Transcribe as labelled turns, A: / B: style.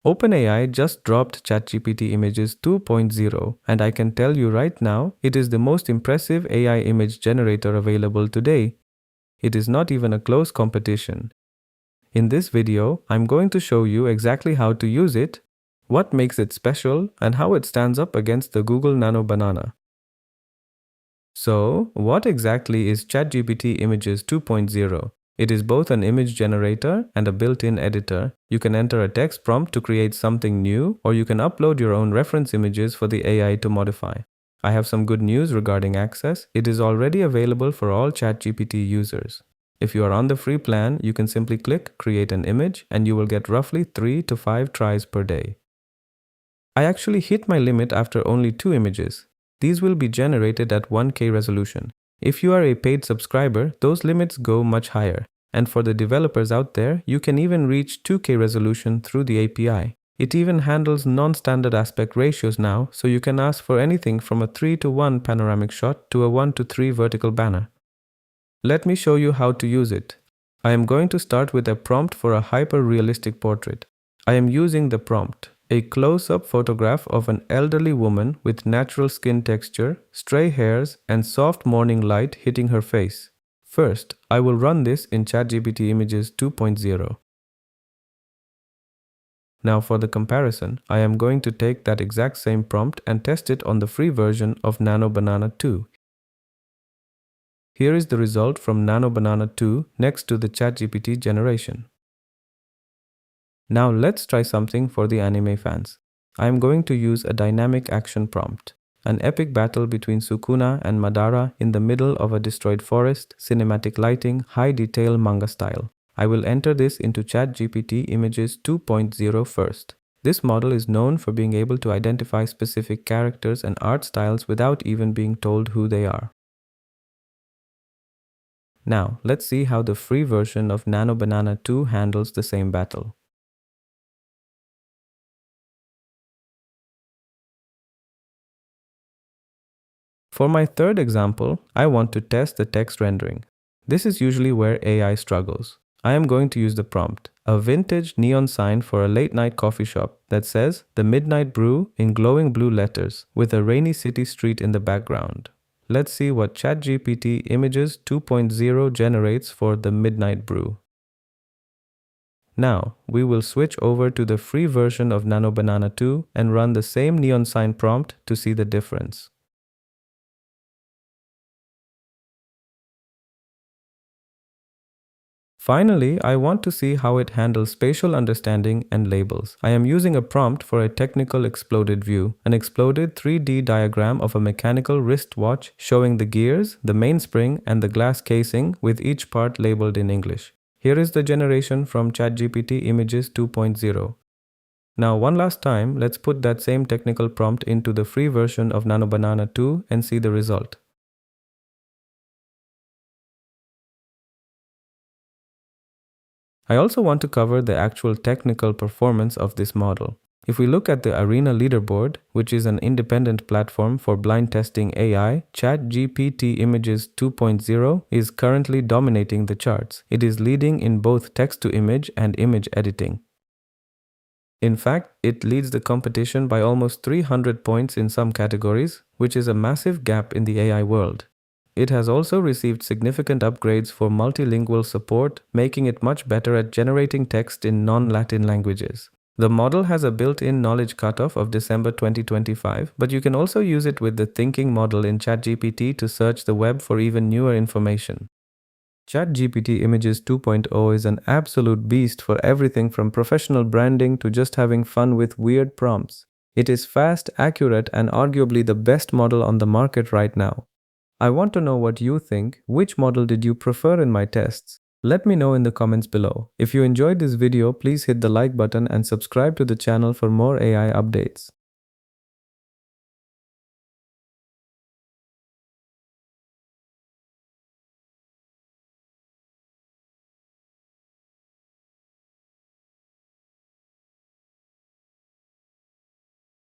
A: OpenAI just dropped ChatGPT Images 2.0, and I can tell you right now, it is the most impressive AI image generator available today. It is not even a close competition. In this video, I'm going to show you exactly how to use it, what makes it special, and how it stands up against the Google Nano Banana. So, what exactly is ChatGPT Images 2.0? It is both an image generator and a built-in editor. You can enter a text prompt to create something new, or you can upload your own reference images for the AI to modify. I have some good news regarding access. It is already available for all ChatGPT users. If you are on the free plan, you can simply click Create an Image and you will get roughly 3 to 5 tries per day. I actually hit my limit after only 2 images. These will be generated at 1K resolution. If you are a paid subscriber, those limits go much higher. And for the developers out there, you can even reach 2K resolution through the API. It even handles non-standard aspect ratios now, so you can ask for anything from a 3:1 panoramic shot to a 1:3 vertical banner. Let me show you how to use it. I am going to start with a prompt for a hyper-realistic portrait. I am using the prompt: a close-up photograph of an elderly woman with natural skin texture, stray hairs, and soft morning light hitting her face. First, I will run this in ChatGPT Images 2.0. Now for the comparison, I am going to take that exact same prompt and test it on the free version of Nano Banana 2. Here is the result from Nano Banana 2 next to the ChatGPT generation. Now let's try something for the anime fans. I am going to use a dynamic action prompt. An epic battle between Sukuna and Madara in the middle of a destroyed forest, cinematic lighting, high detail manga style. I will enter this into ChatGPT Images 2.0 first. This model is known for being able to identify specific characters and art styles without even being told who they are. Now, let's see how the free version of Nano Banana 2 handles the same battle. For my third example, I want to test the text rendering. This is usually where AI struggles. I am going to use the prompt: a vintage neon sign for a late-night coffee shop that says "The Midnight Brew" in glowing blue letters with a rainy city street in the background. Let's see what ChatGPT Images 2.0 generates for The Midnight Brew. Now, we will switch over to the free version of Nano Banana 2 and run the same neon sign prompt to see the difference. Finally, I want to see how it handles spatial understanding and labels. I am using a prompt for a technical exploded view, an exploded 3D diagram of a mechanical wristwatch showing the gears, the mainspring, and the glass casing with each part labeled in English. Here is the generation from ChatGPT Images 2.0. Now one last time, let's put that same technical prompt into the free version of Nano Banana 2 and see the result. I also want to cover the actual technical performance of this model. If we look at the Arena leaderboard, which is an independent platform for blind testing AI, ChatGPT Images 2.0 is currently dominating the charts. It is leading in both text-to-image and image editing. In fact, it leads the competition by almost 300 points in some categories, which is a massive gap in the AI world. It has also received significant upgrades for multilingual support, making it much better at generating text in non-Latin languages. The model has a built-in knowledge cutoff of December 2025, but you can also use it with the thinking model in ChatGPT to search the web for even newer information. ChatGPT Images 2.0 is an absolute beast for everything from professional branding to just having fun with weird prompts. It is fast, accurate, and arguably the best model on the market right now. I want to know what you think. Which model did you prefer in my tests? Let me know in the comments below. If you enjoyed this video, please hit the like button and subscribe to the channel for more AI updates.